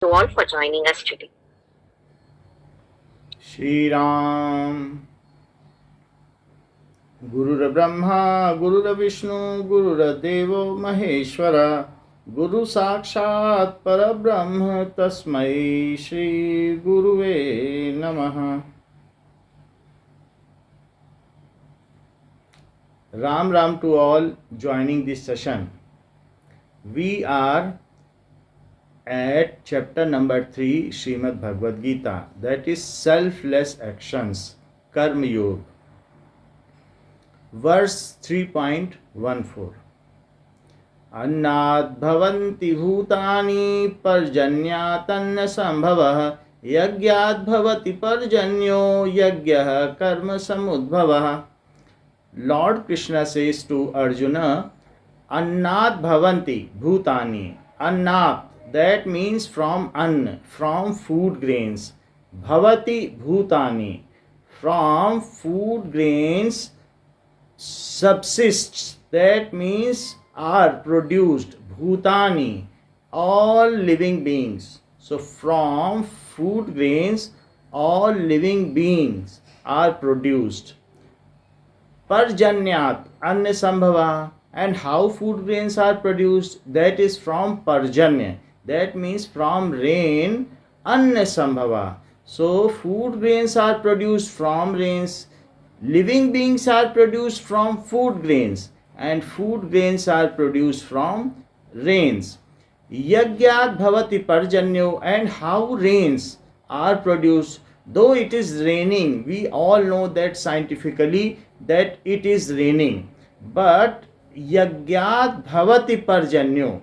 you all for joining us today. Shri Ram. Guru Brahma, Guru Vishnu, Guru Devo Maheshwara, Guru Sakshat Parabrahma Tasmai Shri Guruve Namaha. Ram Ram to all joining this session. We are at chapter number 3 shrimadbhagwat Geeta, that is selfless actions, Karma Yoga. Verse 3.14. अन्नात् भवन्ति भूतानि पर्जन्यातन्न संभवः यज्ञात् भवति पर्जन्यो यज्ञः कर्म समुद्भवः. Lord Krishna says to Arjuna, Annat bhavanti bhutani. Annat, that means from ann, from food grains. Bhavati bhutani, from food grains subsists, that means are produced. Bhutani, all living beings. So from food grains all living beings are produced. Parjanyat Anna Sambhava, and how food grains are produced, that is from Parjanya, that means from rain. Anna Sambhava, so food grains are produced from rains, living beings are produced from food grains, and food grains are produced from rains. Yagyat bhavati parjanyo, and how rains are produced. Though it is raining, we all know that scientifically that it is raining, but yagyat bhavati parjanyo.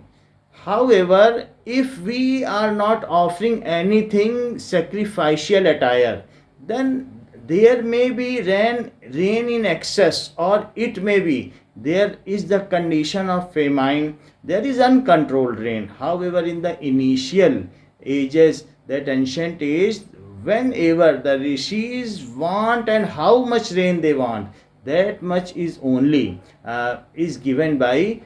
However, if we are not offering anything sacrificial attire, then there may be rain in excess, or it may be there is the condition of famine, there is uncontrolled rain. However, in the initial ages, that ancient age, whenever the rishis want and how much rain they want, that much is only is given by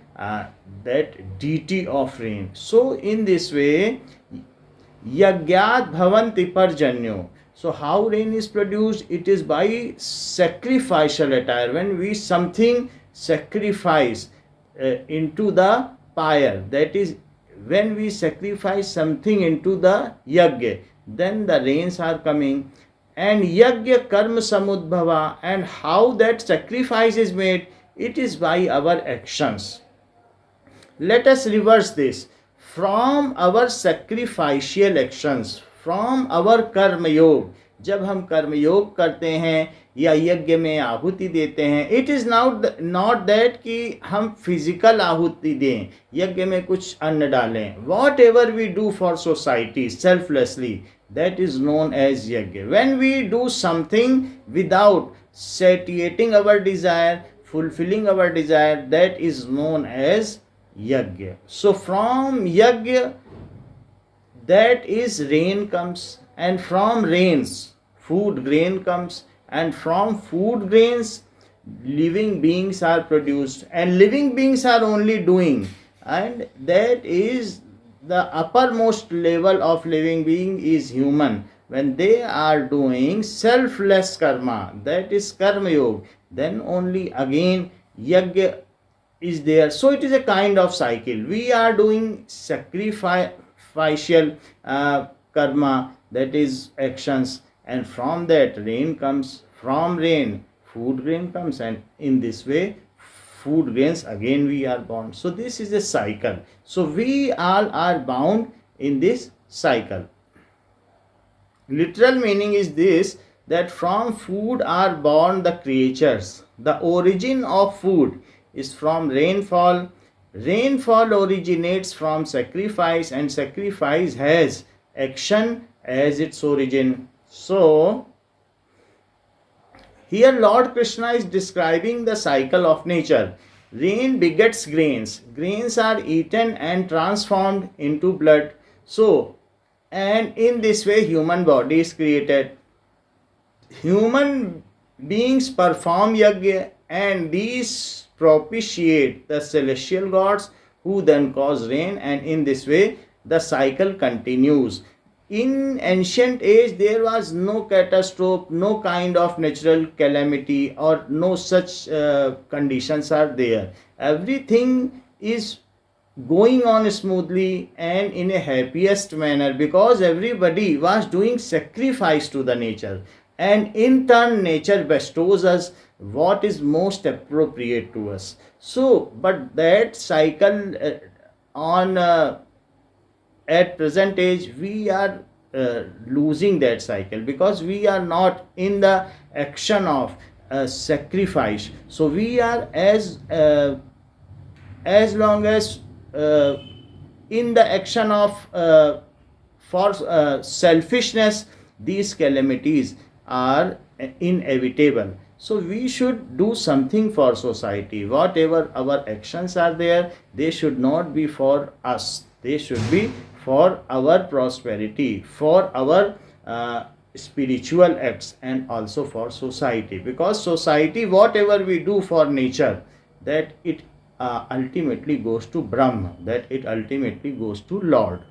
that deity of rain. So in this way, yagyat bhavanti parjanyo. So how rain is produced? It is by sacrificial attire. When we something sacrifice into the pyre, that is when we sacrifice something into the yagya, then the rains are coming. And yagya karma samudbhava, and how that sacrifice is made, it is by our actions. Let us reverse this. From our sacrificial actions, from our कर्म योग, जब हम कर्म योग करते हैं या यज्ञ में आहुति देते हैं, इट इज़ नॉट दैट कि हम फिजिकल आहुति दें, यज्ञ में कुछ अन्न डालें. Whatever we do for society selflessly, that is known as yajna. When we do something without satiating our desire, fulfilling our desire, that is known as yajna. So from yajna, that is rain comes, and from rains food grain comes, and from food grains living beings are produced, and living beings are only doing, and that is the uppermost level of living being is human. When they are doing selfless karma, that is karma yoga, then only again yajna is there. So it is a kind of cycle. We are doing sacrificial karma, that is actions, and from that rain comes, from rain food grain comes, and in this way food grains again we are born. So this is a cycle. So we all are bound in this cycle. Literal meaning is this, that from food are born the creatures. The origin of food is from rainfall. Rainfall originates from sacrifice, and sacrifice has action as its origin. So here Lord Krishna is describing the cycle of nature. Rain begets grains. Grains are eaten and transformed into blood. So, and in this way human body is created. Human beings perform yajna, and these propitiate the celestial gods, who then cause rain, and in this way the cycle continues. In ancient age there was no catastrophe, no kind of natural calamity, or no such conditions are there. Everything is going on smoothly and in a happiest manner, because everybody was doing sacrifice to the nature, and in turn nature bestows us what is most appropriate to us. So but that cycle on at present age we are losing that cycle, because we are not in the action of sacrifice. So we are as long as uh, in the action of for selfishness, these calamities are inevitable. So we should do something for society. Whatever our actions are there, they should not be for us, they should be for our prosperity, for our spiritual acts, and also for society. Because society, whatever we do for nature, that it ultimately goes to Brahma, that it ultimately goes to Lord.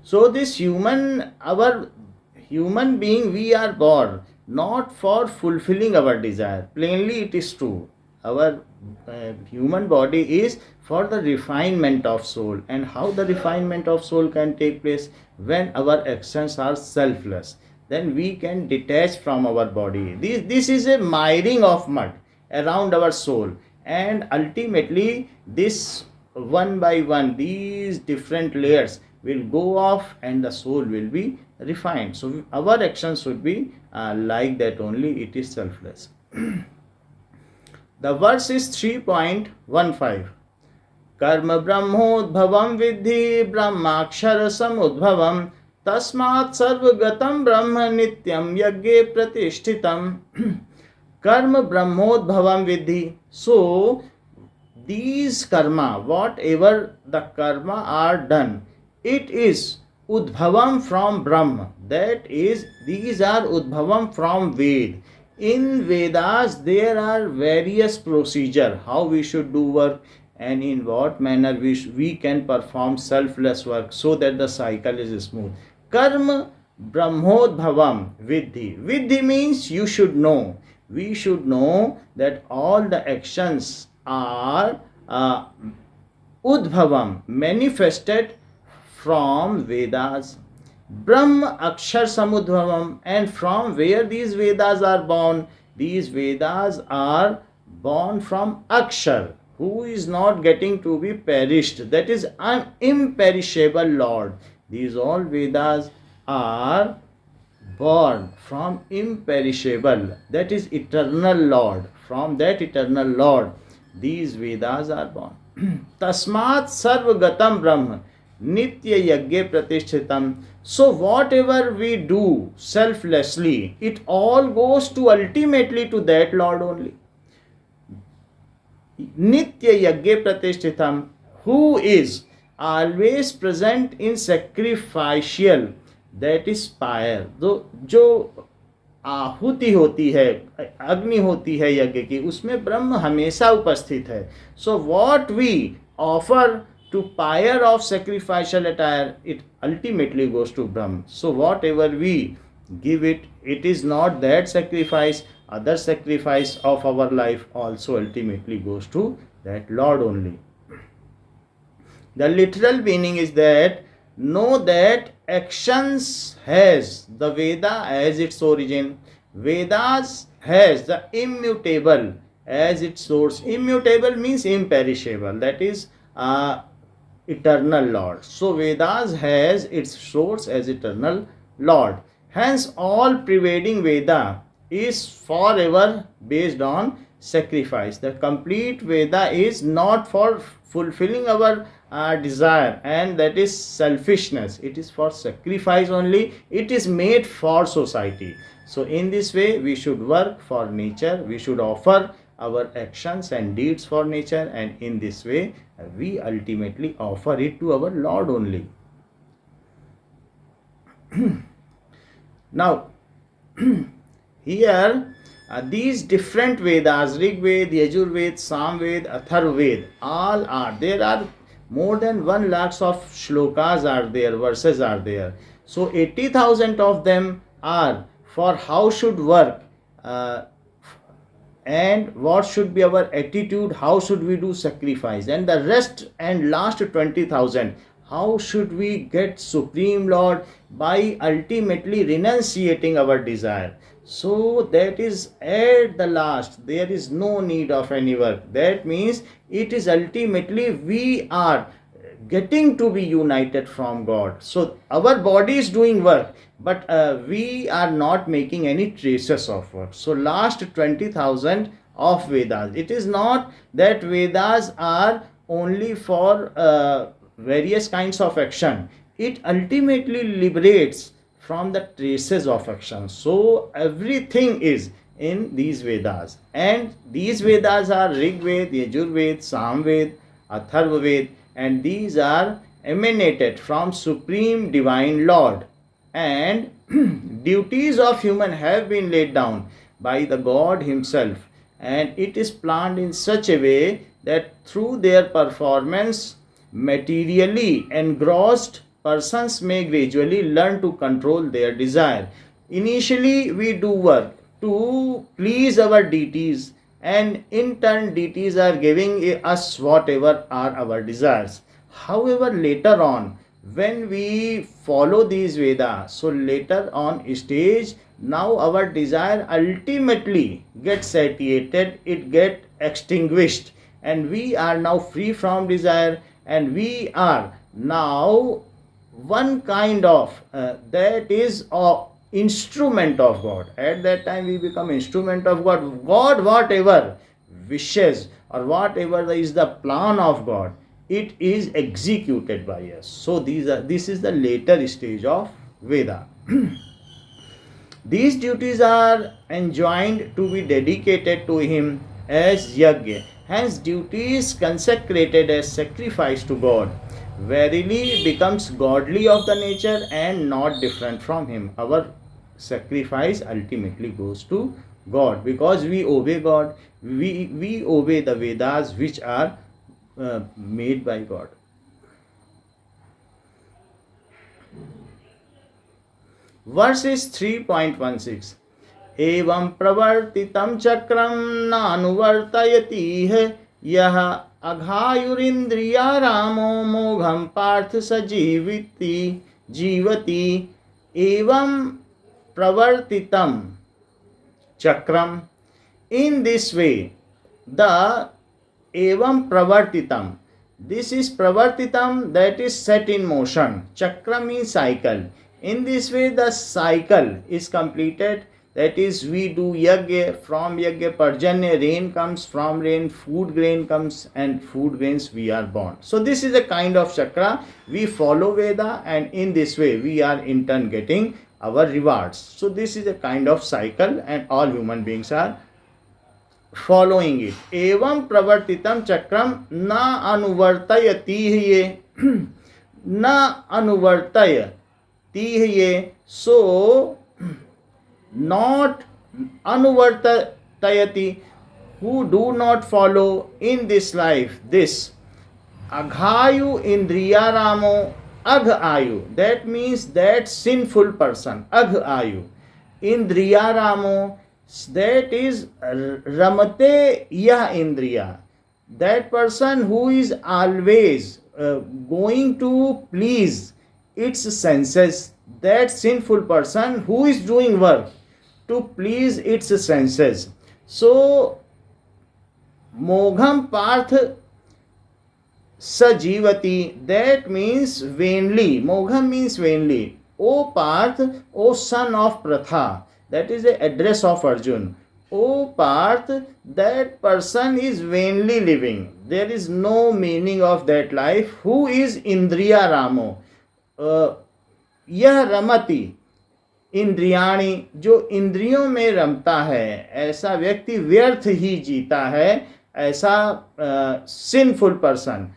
So this our human being, we are born not for fulfilling our desire. Plainly it is true. Our human body is for the refinement of soul. And how the refinement of soul can take place? When our actions are selfless, then we can detach from our body. This is a miring of mud around our soul, and ultimately this one by one these different layers will go off and the soul will be refined. So our actions should be like that only. It is selfless. The verse is 3.15. कर्म ब्रह्मोद्भवं विद्धि ब्रह्माक्षर समुद्भवं तस्मात् सर्वगतं ब्रह्म नित्यं यज्ञे प्रतिष्ठितम्. Karma brahmodbhavam vidhi. So these karma, whatever the karma are done, it is udbhavam from Brahma. That is, these are udbhavam from Ved. In Vedas there are various procedure how we should do work, and in what manner we can perform selfless work, so that the cycle is smooth. Karma brahmodbhavam vidhi. Vidhi means you should know. We should know that all the actions are udbhavam, manifested from Vedas. Brahma Akshar Samudbhavam. And from where these Vedas are born? These Vedas are born from Akshar, who is not getting to be perished. That is an imperishable Lord. These all Vedas are born from imperishable, that is eternal Lord. From that eternal Lord these Vedas are born. Tasmat sarvagatam Brahma nitya yagye pratishthitam. So whatever we do selflessly, it all goes to ultimately to that Lord only. Nitya yagye pratishthitam, who is always present in sacrificial, that is pyre. जो आहुति होती है, अग्नि होती है यज्ञ की, उसमें ब्रह्म हमेशा उपस्थित है. So what we offer to pyre of sacrificial attire, it ultimately goes to Brahma. So whatever we give it, it is not that sacrifice. Other sacrifice of our life also ultimately goes to that Lord only. The literal meaning is that know that actions has the Veda as its origin. Vedas has the immutable as its source. Immutable means imperishable, that is eternal Lord. So Vedas has its source as eternal Lord. Hence all pervading Veda is forever based on sacrifice. The complete Veda is not for fulfilling our desire, and that is selfishness. It is for sacrifice only. It is made for society. So in this way we should work for nature. We should offer our actions and deeds for nature, and in this way we ultimately offer it to our Lord only. Now here These different Vedas, Rig Ved, Yajur Ved, Sam Ved, Atharv Ved, all are, there are more than 1 lakhs of shlokas are there, verses are there. So 80,000 of them are for how should work, uh, and what should be our attitude, how should we do sacrifice, and the rest and last 20,000, how should we get Supreme Lord by ultimately renunciating our desire. So that is at the last, there is no need of any work. That means it is ultimately we are getting to be united from God. So our body is doing work, but we are not making any traces of work. So last 20,000 of Vedas, it is not that Vedas are only for various kinds of action. It ultimately liberates from the traces of action. So everything is in these Vedas, and these Vedas are Rig Ved, Yajur Ved, Sam Ved, Atharva Ved, and these are emanated from Supreme Divine Lord, and duties of human have been laid down by the God himself, and it is planned in such a way that through their performance materially engrossed persons may gradually learn to control their desire. Initially we do work to please our deities, and in turn deities are giving us whatever are our desires. However, later on when we follow these Vedas, so later on stage, now our desire ultimately gets satiated, it get extinguished, and we are now free from desire, and we are now one kind of that is a instrument of God. At that time we become instrument of God. God whatever wishes or whatever is the plan of God, it is executed by us. So this is the later stage of Veda. These duties are enjoined to be dedicated to him as yajna. Hence duties consecrated as sacrifice to God verily becomes godly of the nature and not different from him. Our sacrifice ultimately goes to God because we obey God. We obey the Vedas which are made by God. Verse is 3.16. एवं प्रवर्तितं चक्रं नानुवर्तयति यः अघायुरिन्द्रियारामो मोघं पार्थ स जीवति एवं प्रवर्तितं chakram. In this way, the evam pravartitam, this is pravartitam, that is set in motion. Chakra means cycle. In this way the cycle is completed, that is we do yajna, from yajna parjanya, rain comes, from rain food grain comes, and food grains we are born. So this is a kind of chakra. We follow Veda, and in this way we are in turn getting our rewards. So this is a kind of cycle, and all human beings are following it. Evam pravartitam chakram na anuvartayati ye na anuvartayati ye. So not anuvartayati, who do not follow in this life this aghayu indriyaramo aghayu, that means that sinful person. Aghayu indriyaramo, that is ramate yah indriya, that person who is always going to please its senses, that sinful person who is doing work to please its senses. So mogham parth sajivati, that means vainly. Mogham means vainly. O Parth, O son of Pratha, that is the address of Arjun. O Parth, that person is vainly living. There is no meaning of that life. Who is Indriya Ramo? यह रमति इंद्रियाणी, जो इंद्रियों में रमता है, ऐसा व्यक्ति व्यर्थ ही जीता है. ऐसा सिनफुल पर्सन,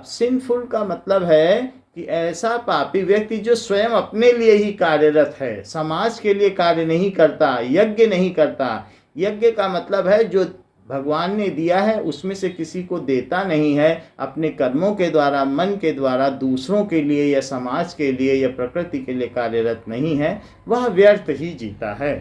सिनफुल का मतलब है कि ऐसा पापी व्यक्ति जो स्वयं अपने लिए ही कार्यरत है, समाज के लिए कार्य नहीं करता, यज्ञ नहीं करता, यज्ञ का मतलब है जो भगवान ने दिया है उसमें से किसी को देता नहीं है, अपने कर्मों के द्वारा, मन के द्वारा दूसरों के लिए या समाज के लिए या प्रकृति के लिए कार्यरत नहीं है, वह व्यर्थ ही जीता है.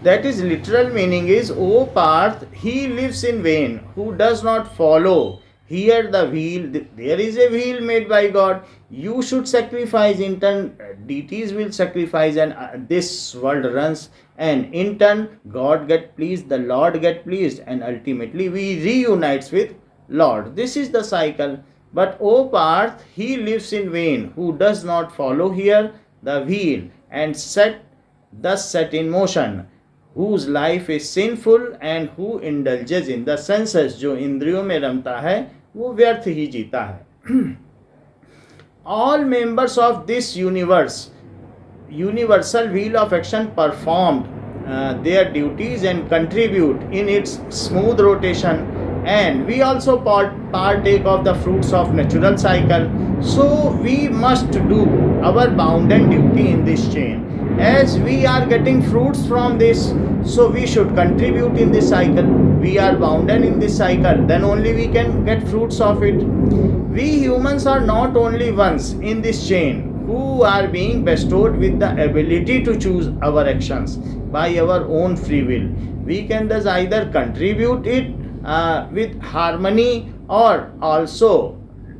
That is literal meaning is, O Parth, he lives in vain who does not follow here the wheel. There is a wheel made by God. You should sacrifice. In turn, deities will sacrifice, and this world runs. And in turn, God get pleased, the Lord get pleased, and ultimately we reunites with Lord. This is the cycle. But O Parth, he lives in vain who does not follow here the wheel and thus set in motion, whose life is sinful and who indulges in the senses. जो इंद्रियों में रमता है वो व्यर्थ ही जीता है. All members of this universal wheel of action performed their duties and contribute in its smooth rotation, and we also partake of the fruits of natural cycle. So we must do our bounden duty in this chain. As we are getting fruits from this, so we should contribute in this cycle. We are bounded in this cycle, then only we can get fruits of it. We humans are not only ones in this chain who are being bestowed with the ability to choose our actions by our own free will. We can thus either contribute it with harmony or also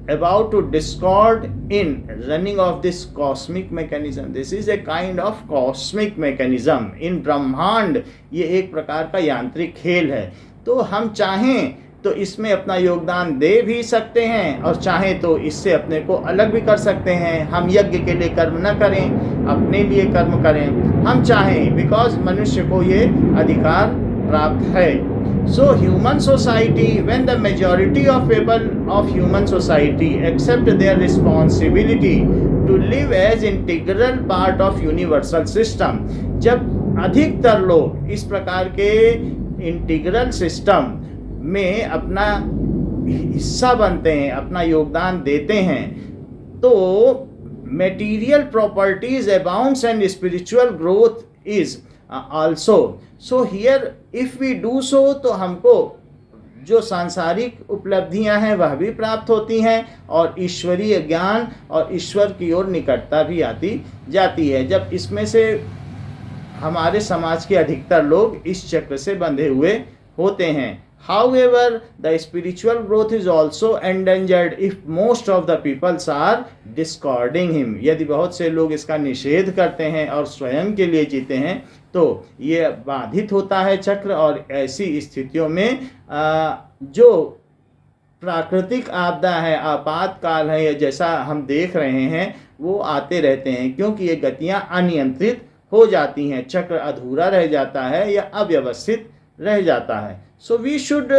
about to discord in running of this cosmic mechanism. This is a kind of cosmic mechanism in ब्रह्मांड. ये एक प्रकार का यांत्रिक खेल है. तो हम चाहें तो इसमें अपना योगदान दे भी सकते हैं और चाहें तो इससे अपने को अलग भी कर सकते हैं. हम यज्ञ के लिए कर्म न करें, अपने लिए कर्म करें. हम चाहें बिकॉज मनुष्य को ये अधिकार प्राप्त है. So human society, when the majority of people of human society accept their responsibility to live as integral part of universal system, जब अधिकतर लोग इस प्रकार के इंटीग्रल सिस्टम में अपना हिस्सा बनते हैं, अपना योगदान देते हैं, तो material properties abounds and spiritual growth is also. So here if we do so, तो हमको जो सांसारिक उपलब्धियां हैं वह भी प्राप्त होती हैं और ईश्वरीय ज्ञान और ईश्वर की ओर निकटता भी आती जाती है, जब इसमें से हमारे समाज के अधिकतर लोग इस चक्र से बंधे हुए होते हैं. However, the spiritual growth is also endangered if most of the peoples are discarding him. यदि बहुत से लोग इसका निषेध करते हैं और स्वयं के लिए जीते हैं तो ये बाधित होता है चक्र. और ऐसी स्थितियों में जो प्राकृतिक आपदा है, आपातकाल है, या जैसा हम देख रहे हैं वो आते रहते हैं, क्योंकि ये गतियां अनियंत्रित हो जाती हैं, चक्र अधूरा रह जाता है या अव्यवस्थित रह जाता है. So we should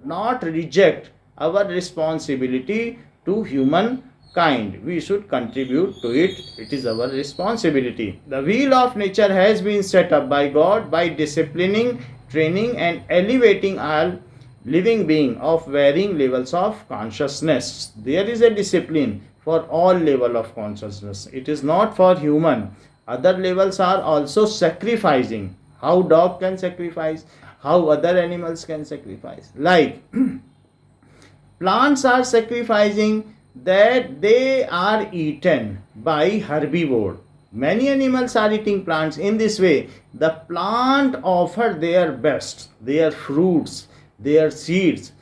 not reject our responsibility to humankind. We should contribute to it. It is our responsibility. The wheel of nature has been set up by God by disciplining, training and elevating all living being of varying levels of consciousness. There is a discipline for all level of consciousness. It is not for human. Other levels are also sacrificing. How dog can sacrifice, how other animals can sacrifice. Like plants are sacrificing that they are eaten by herbivore. Many animals are eating plants. In this way, the plant offer their best, their fruits, their seeds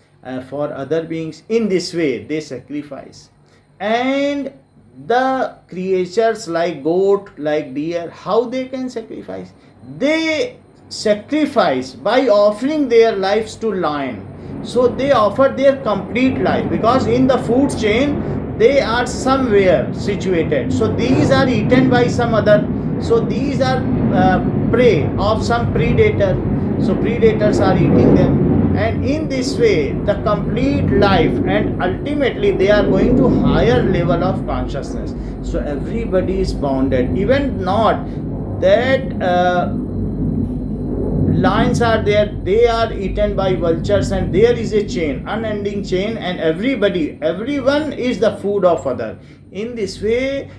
for other beings. In this way, they sacrifice. And the creatures like goat, like deer, how they can sacrifice? They sacrifice by offering their lives to lion. So they offer their complete life, because in the food chain they are somewhere situated. So these are eaten by some other. So these are prey of some predator. So predators are eating them. And in this way the complete life, and ultimately they are going to higher level of consciousness. So everybody is bounded. Even not that lions are there, they are eaten by vultures, and there is a chain, unending chain, and everyone is the food of other. In this way,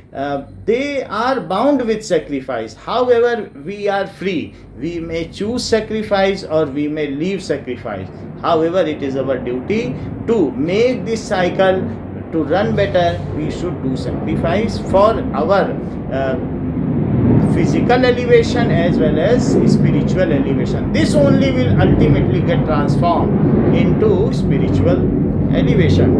they are bound with sacrifice. However, we are free. We may choose sacrifice or we may leave sacrifice. However, it is our duty to make this cycle to run better. We should do sacrifice for our physical elevation as well as spiritual elevation. This only will ultimately get transformed into spiritual elevation.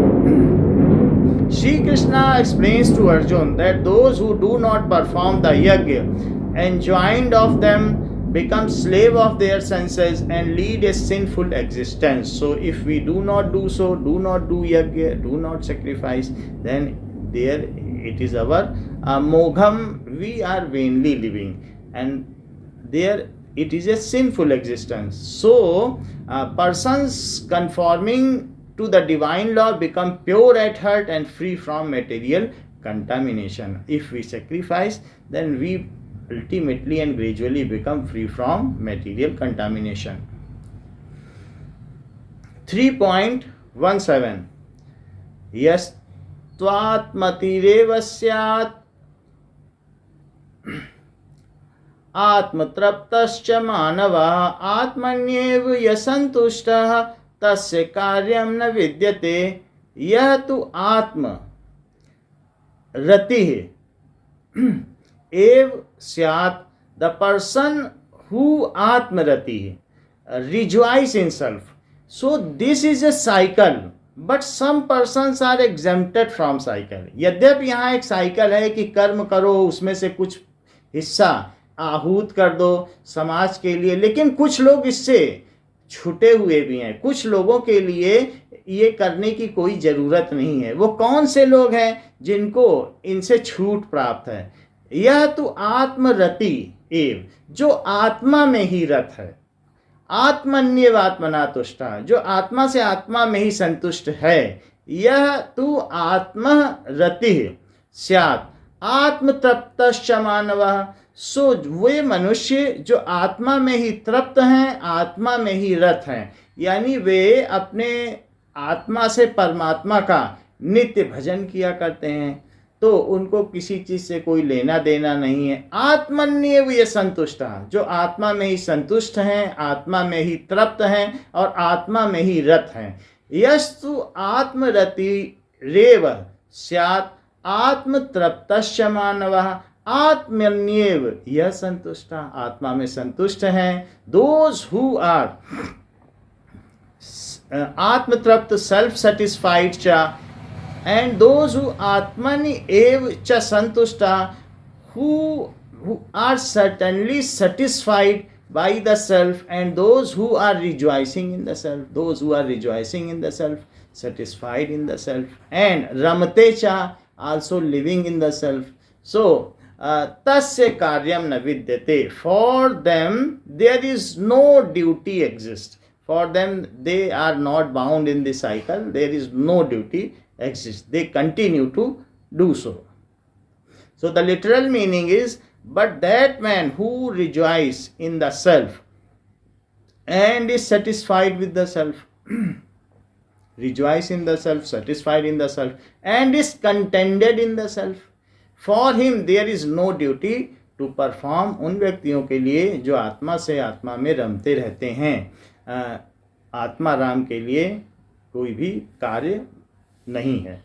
Shri Krishna explains to Arjun that those who do not perform the yajna enjoined of them become slave of their senses and lead a sinful existence. So if we do not do so, do not do yajna, do not sacrifice, then there it is our mogham, we are vainly living, and there it is a sinful existence. So persons conforming to the divine law become pure at heart and free from material contamination. If we sacrifice, then we ultimately and gradually become free from material contamination. 3.17 Yes त्वात्मतिरेव स्यात् आत्मतृप्तश्च मानवः आत्मन्येव यसन्तुष्टः तस्य कार्यं न विद्यते यह तु आत्म रतिः एव स्यात्. The person who atmarati rejoice in self. So this is a cycle. But some persons are exempted from cycle. यद्यपि यहाँ एक साइकिल है कि कर्म करो, उसमें से कुछ हिस्सा आहूत कर दो समाज के लिए, लेकिन कुछ लोग इससे छूटे हुए भी हैं. कुछ लोगों के लिए ये करने की कोई ज़रूरत नहीं है. वो कौन से लोग हैं जिनको इनसे छूट प्राप्त है? यह तो आत्मरति एव, जो आत्मा में ही रत है. आत्मन्येव आत्मना तुष्टा, जो आत्मा से आत्मा में ही संतुष्ट है. यह तु आत्मरति स्यात् आत्मतृप्तश्च मानवः. सो वे मनुष्य जो आत्मा में ही तृप्त हैं, आत्मा में ही रत हैं, यानी वे अपने आत्मा से परमात्मा का नित्य भजन किया करते हैं, तो उनको किसी चीज़ से कोई लेना देना नहीं है. आत्मन्येव ये संतुष्ट, जो आत्मा में ही संतुष्ट हैं, आत्मा में ही तृप्त हैं और आत्मा में ही रत हैं. यस्तु आत्मरति रेव स्यात् आत्मतृप्तश्च मानवः आत्मन्येव यह संतुष्ट, आत्मा में संतुष्ट हैं. दोज हु आर आत्मतृप्त सेल्फ सेटिस्फाइड च, and those who atmani ev cha santushta, who are certainly satisfied by the self, and those who are rejoicing in the self, those who are rejoicing in the self, satisfied in the self, and ramate cha, also living in the self. So tasya karyam na vidyate, for them there is no duty exists. For them, they are not bound in the cycle, there is no duty exists, they continue to do so. So the literal meaning is, but that man who rejoices in the self and is satisfied with the self, rejoice in the self, satisfied in the self, and is contented in the self, for him there is no duty to perform. उन व्यक्तियों के लिए जो आत्मा से आत्मा में रमते रहते हैं, आत्मा राम के लिए कोई भी कार्य नहीं है.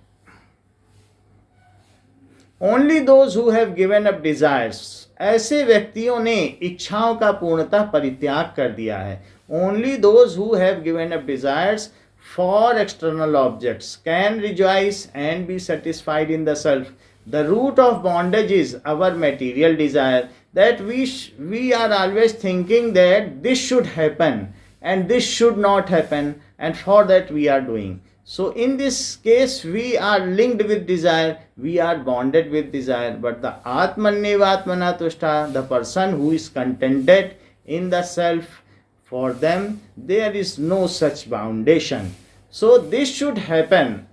Only those who have given up desires, ऐसे व्यक्तियों ने इच्छाओं का पूर्णतः परित्याग कर दिया है. Only those who have given up desires for external objects can rejoice and be satisfied in the self. The root of bondage is our material desire, that we are always thinking that this should happen and this should not happen, and for that we are doing. So in this case we are linked with desire, we are bonded with desire. But the atmanneva atmana tushta, the person who is contented in the self, for them there is no such foundation. So this should happen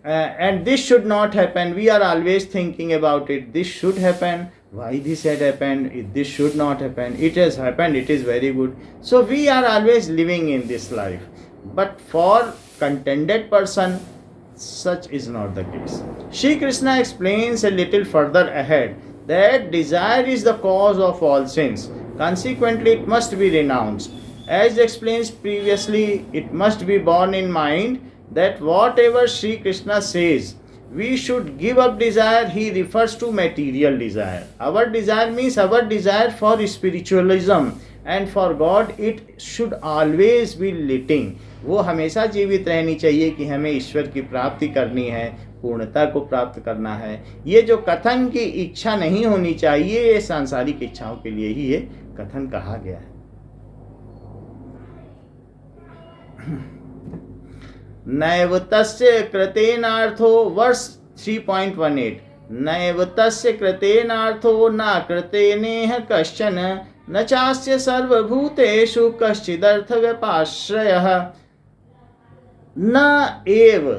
and this should not happen. We are always thinking about it. This should happen. Why this had happened? This should not happen. It has happened. It is very good. So we are always living in this life. But for contented person, such is not the case. Shri Krishna explains a little further ahead that desire is the cause of all sins. Consequently, it must be renounced. As explained previously, it must be borne in mind that whatever Sri Krishna says, we should give up desire, he refers to material desire. Our desire means our desire for spiritualism and for God, it should always be living. वो हमेशा जीवित रहनी चाहिए कि हमें ईश्वर की प्राप्ति करनी है, पूर्णता को प्राप्त करना है. ये जो कथन की इच्छा नहीं होनी चाहिए, ये सांसारिक इच्छाओं के लिए ही ये कथन कहा गया है. नैव तस्य कृतेनार्थो, वर्स 3.18, नैव तस्य कृतेनार्थो न कृतेनेह कश्चन न चास्य सर्वभूतेषु कश्चिदर्थ व्यपाश्रयः. न एव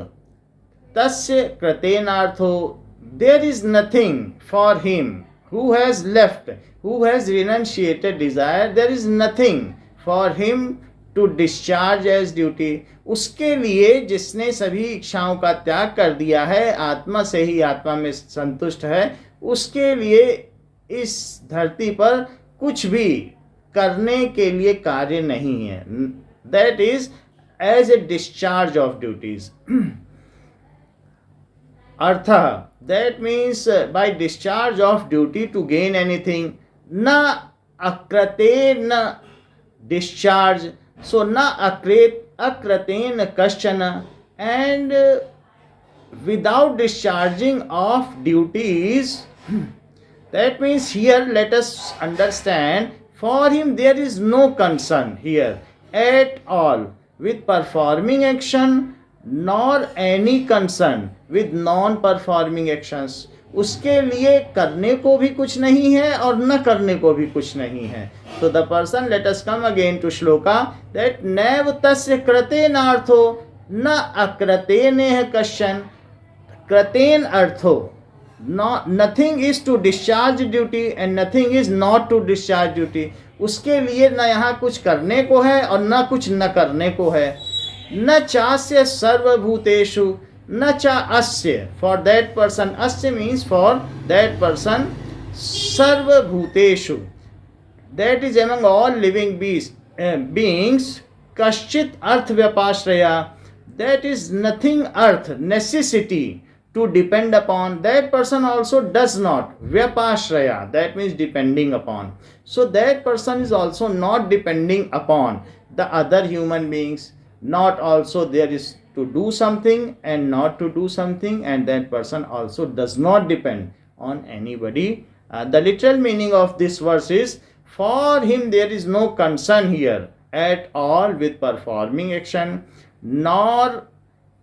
तस्य कृतेनार्थो, there is nothing for him who has left, who has renunciated desire, there is nothing for him to discharge as duty. उसके लिए जिसने सभी इच्छाओं का त्याग कर दिया है, आत्मा से ही आत्मा में संतुष्ट है, उसके लिए इस धरती पर कुछ भी करने के लिए कार्य नहीं है. That is as a discharge of duties. अर्थ, that means by discharge of duty to gain anything. न अकृतेन discharge, so na akraten kashchana, and without discharging of duties. That means here let us understand, for him there is no concern here at all with performing action, nor any concern with non performing actions. उसके लिए करने को भी कुछ नहीं है और न करने को भी कुछ नहीं है. So the person, let us come again to shloka, that naiv tasya kraten artho na akrateneha kashan. Kraten artho, nothing is to discharge duty and nothing is not to discharge duty. उसके लिए न यहाँ कुछ करने को है और न कुछ न करने को है. न चास्य सर्वभूतेषु न चा अस्य, for that person, asya means for that person, sarvabhuteshu, that is among all living beings, kaschit arth vyapashraya, that is nothing earth, necessity to depend upon, that person also does not, vyapashraya, that means depending upon. So that person is also not depending upon the other human beings, not also there is to do something and not to do something, and that person also does not depend on anybody. The literal meaning of this verse is, for him there is no concern here at all with performing action, nor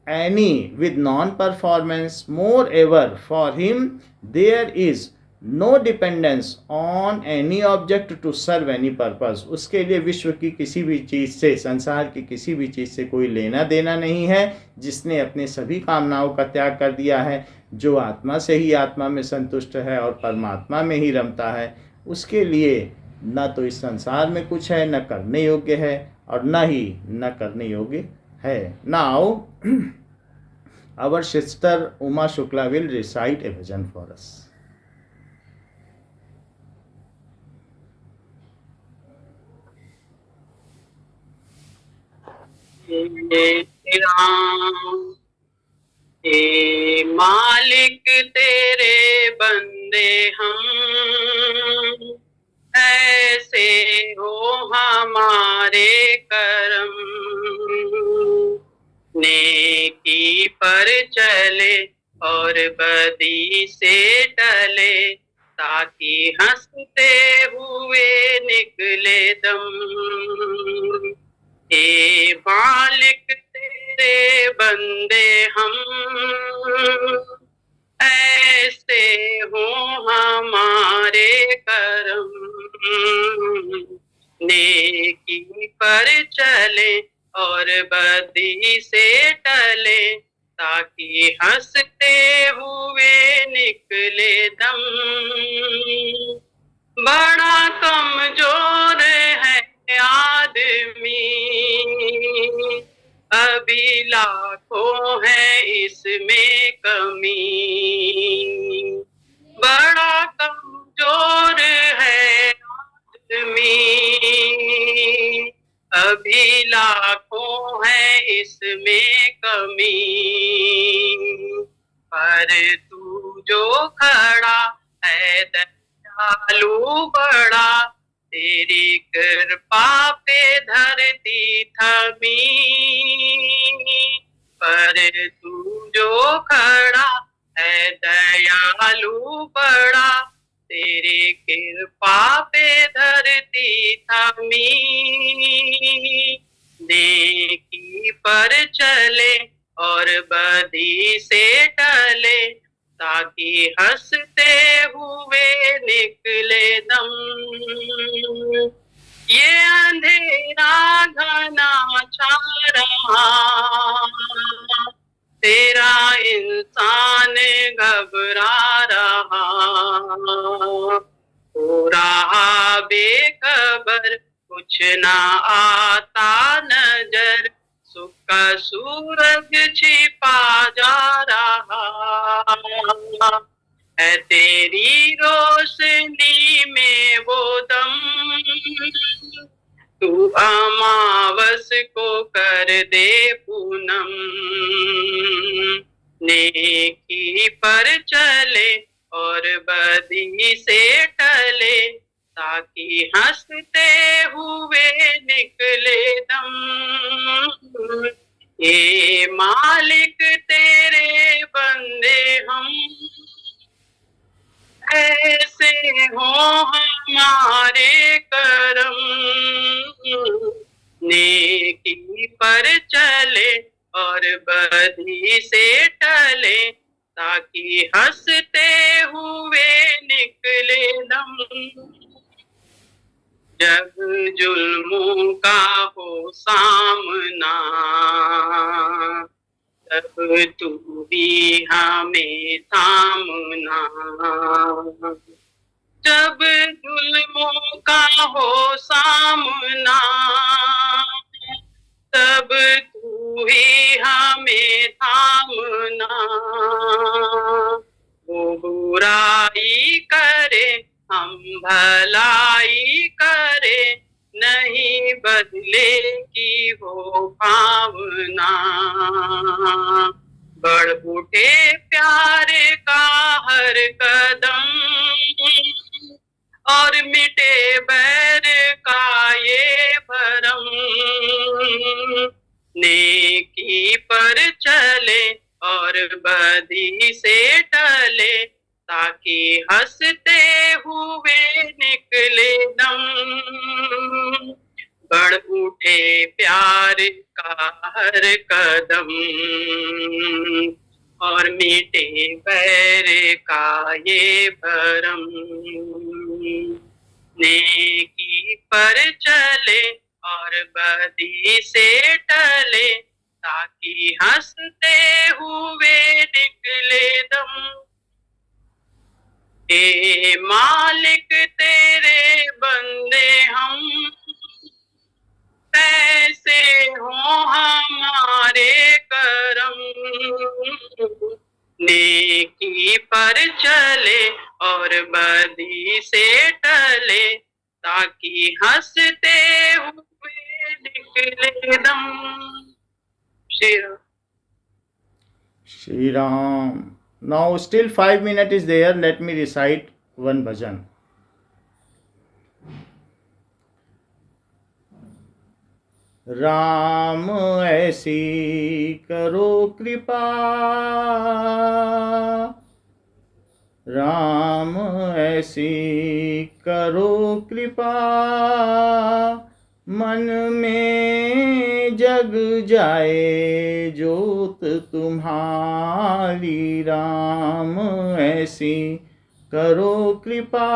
any with non-performance. Moreover, for him there is no dependence on any object to serve any purpose. उसके लिए विश्व की किसी भी चीज़ से, संसार की किसी भी चीज़ से कोई लेना देना नहीं है. जिसने अपने सभी कामनाओं का त्याग कर दिया है, जो आत्मा से ही आत्मा में संतुष्ट है और परमात्मा में ही रमता है, उसके लिए न तो इस संसार में कुछ है, न करने योग्य है और न ही न करने योग्य है. Now our sister Uma Shukla will recite a bhajan for us. हे मालिक तेरे बंदे हम, ऐसे हो हमारे करम, नेकी पर चले और बदी से टले, ताकि हंसते हुए निकले दम. हे मालिक तेरे बंदे हम, ऐसे हो हमारे करम, नेकी पर चले और बदी से टले, ताकि हंसते हुए निकले दम। बड़ा कमजोर है आदमी, अभी लाखों है इसमें कमी। बड़ा कमजोर है आदमी, अभी लाखों है इसमें कमी। पर तू जो खड़ा है दयालु बड़ा, तेरी कृपा पे धरती थमी। पर तू जो खड़ा है दयालु बड़ा, तेरी कृपा पे धरती थमी। नेकी पर चले और बदी से टले, ताकि हंसते हुए निकले दम। ये अंधेरा घना छा रहा, तेरा इंसान घबरा रहा। हो रहा बेखबर, कुछ ना आता नजर, सुख का सूरज छिपा जा रहा है। तेरी रोशनी में वो दम, तू अमावस को कर दे पूनम। नेकी पर चले और बदी से टले, ताकि हंसते हुए निकले दम। ये मालिक तेरे बंदे हम, ऐसे हो हमारे करम। नेकी पर चले और बदी से टले, ताकि हंसते हुए निकले दम। जब जुल्मों का हो सामना, तब तू भी हमें थामना। जब जुल्मों का हो सामना, तब तू ही हमें थामना। वो बुराई करे हम भलाई करे, नहीं बदलेगी वो भावना। बढ़ उठे प्यार का हर कदम, और मिटे बैर का ये भरम। नेकी पर चले और बदी से टले, ताकि हंसते हुए निकले दम। बढ़ उठे प्यार का हर कदम, और मिटे बैर का ये भरम। नेकी पर चले और बदी से टले, ताकि हंसते हुए निकले दम। हे मालिक तेरे बंदे हम, ऐसे हो हमारे करम। नेकी पर चले और बदी से टले, ताकि हंसते हुए निकले दम। Shri Ram. Shri Ram. Now still 5 minutes is there. Let me recite one bhajan. Ram ऐसी करो कृपा, राम ऐसी करो कृपा, मन में जग जाए जोत तुम्हारी। राम ऐसी करो कृपा,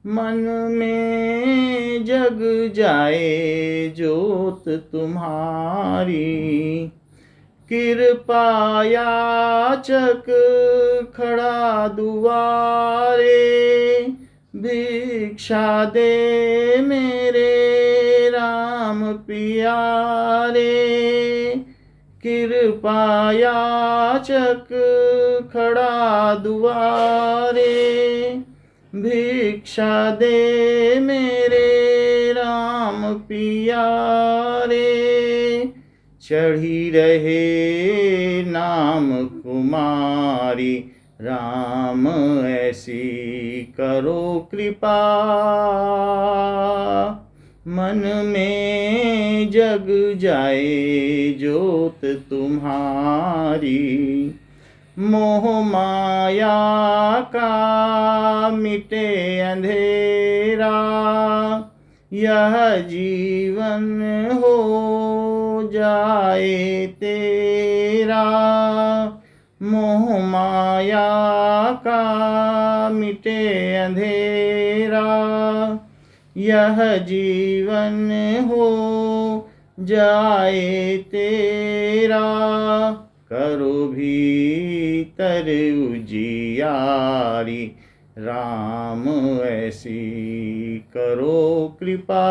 मन में जग जाए जोत तुम्हारी। कृपा याचक खड़ा दुआरे, भिक्षा दे मेरे राम प्यारे। कृपा याचक खड़ा दुआरे, भिक्षा दे मेरे राम प्यारे। चढ़ी रहे नाम कुमारी, राम ऐसी करो कृपा। मन में जग जाए जोत तुम्हारी, मोह माया का मिटे अंधेरा। यह जीवन हो जाए तेरा, मोह माया का मिटे अंधेरा। यह जीवन हो जाए तेरा, करो भीतर उजियारी। राम ऐसी करो कृपा,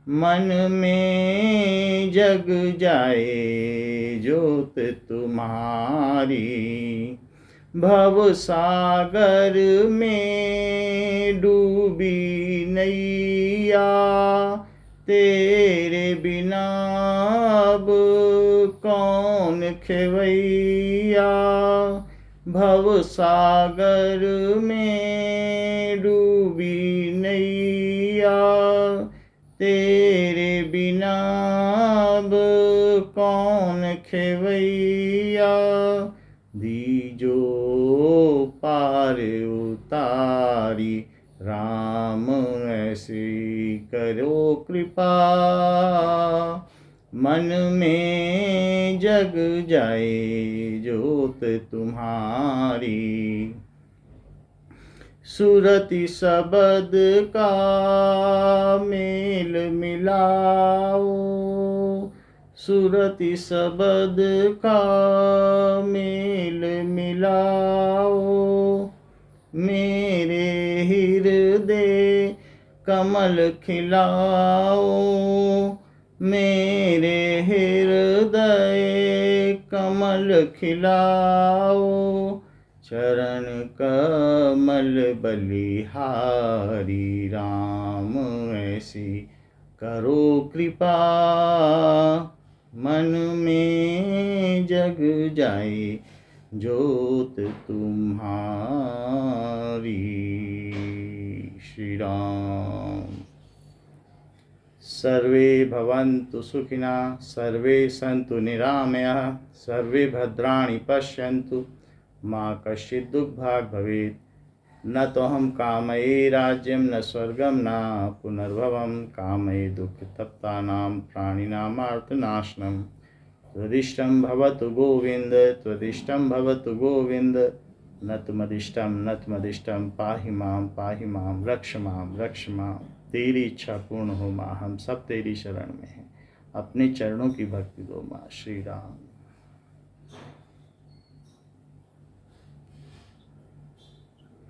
मन में जग जाए जोत तुम्हारी। भव सागर में डूबी नैया, तेरे बिना अब कौन खेवैया। भव सागर में डूबी नैया, तेरे बिना अब कौन खेवैया। दीजो पार उतारी, राम ऐसी करो कृपा। मन में जग जाए जोत तुम्हारी। सुरति शब्द का मेल मिलाओ, सुरति शब्द का मेल मिलाओ। मेरे हृदय कमल खिलाओ, मेरे हृदय कमल खिलाओ। चरण कमल बलिहारी, राम ऐसी करो कृपा। मन में जग जाए जोत तुम्हारी। श्री राम। सर्वे भवन्तु सुखिनः, सर्वे सन्तु निरामयाः, सर्वे भद्राणि पश्यन्तु, मा कश्चित् दुःखभाग् भवेत्। न तोऽहं कामये राज्यं न स्वर्गं न पुनर्भवं, कामये दुःखतप्तानां प्राणिनामार्तनाशनं। त्वदिष्टं भवतु गोविन्द, त्वदिष्टं भवतु गोविन्द। न तुमदिष्टं पाहि मां, रक्ष मां। तेरी इच्छा पूर्ण हो माँ, हम सब तेरी शरण में हैं। अपने चरणों की भक्ति दो माँ। श्री राम।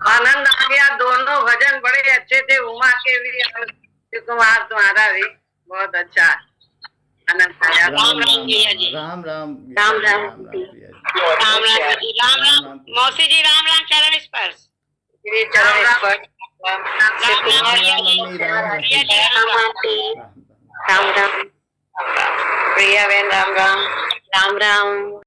आनंद आ गया। दोनों भजन बड़े अच्छे थे, उमा के भी और कुमार तुम्हारा भी बहुत अच्छा आनंद आया। राम राम भैया जी। राम राम राम राम भैया जी। राम राम मौसी जी। राम राम चरण स्पर्श। चरण स्पर्श। मम्मी राम राम प्रिया बहन। राम राम राम राम।